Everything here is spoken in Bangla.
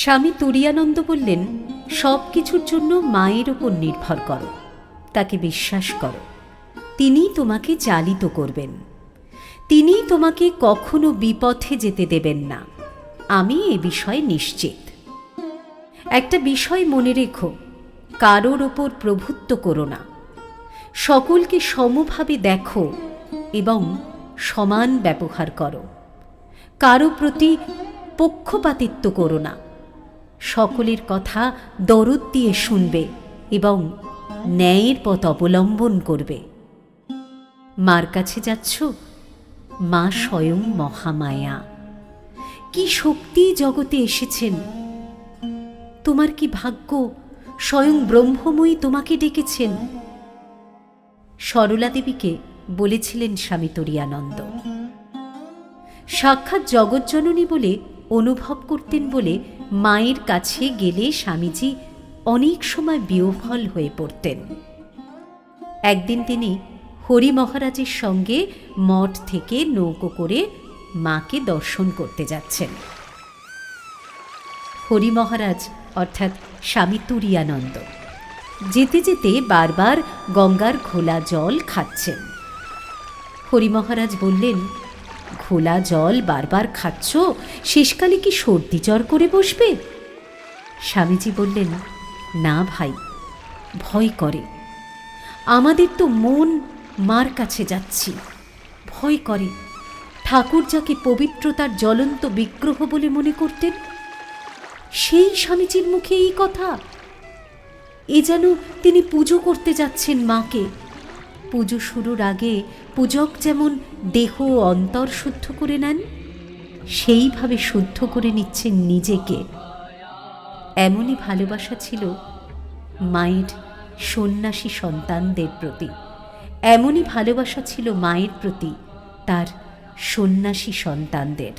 স্বামী তুরীয়ানন্দ বললেন, সব কিছুর জন্য মায়ের ওপর নির্ভর করো, তাকে বিশ্বাস করো। তিনিই তোমাকে চালিত করবেন, তিনিই তোমাকে কখনো বিপথে যেতে দেবেন না। আমি এ বিষয়ে নিশ্চিত। একটা বিষয় মনে রেখো, কারোর ওপর প্রভুত্ব করো না। সকলকে সমভাবে দেখো এবং সমান ব্যবহার করো। কারো প্রতি পক্ষপাতিত্ব করো না। সকলের কথা দরদ দিয়ে শুনবে এবং ন্যায়ের পথ অবলম্বন করবে। মার কাছে যাচ্ছ, মা স্বয়ং মহামায়া। কি শক্তি জগতে এসেছেন! তোমার কি ভাগ্য, স্বয়ং ব্রহ্মময়ী তোমাকে ডেকেছেন। সরলা দেবীকে বলেছিলেন স্বামী তুরীয়ানন্দ। সাক্ষাৎ জগজ্জননী বলে অনুভব করতেন বলে মায়ের কাছে গেলে স্বামীজি অনেক সময় বিহ্বল হয়ে পড়তেন। একদিন তিনি হরি মহারাজের সঙ্গে মঠ থেকে নৌকো করে মাকে দর্শন করতে যাচ্ছেন। হরি মহারাজ অর্থাৎ স্বামী তুরীয়ানন্দ যেতে যেতে বারবার গঙ্গার ঘোলা জল খাচ্ছেন। হরি মহারাজ বললেন, ঘোলা জল বারবার খাচ্ছ, শেষকালে কি সর্দি জ্বর করে বসবে? স্বামীজি বললেন, না ভাই, ভয় করে। আমাদের তো মন মার কাছে যাচ্ছি, ভয় করে। ঠাকুর যাকে পবিত্রতার জ্বলন্ত বিগ্রহ বলে মনে করতেন, সেই স্বামীজির মুখে এই কথা। এ যেন তিনি পুজো করতে যাচ্ছেন মাকে। পুজো শুরুর আগে পূজক যেমন দেহ ও অন্তর শুদ্ধ করে নেন, সেইভাবে শুদ্ধ করে নিচ্ছেন নিজেকে। এমনই ভালোবাসা ছিল মায়ের সন্ন্যাসী সন্তানদের প্রতি, এমনই ভালোবাসা ছিল মায়ের প্রতি তার সন্ন্যাসী সন্তানদের।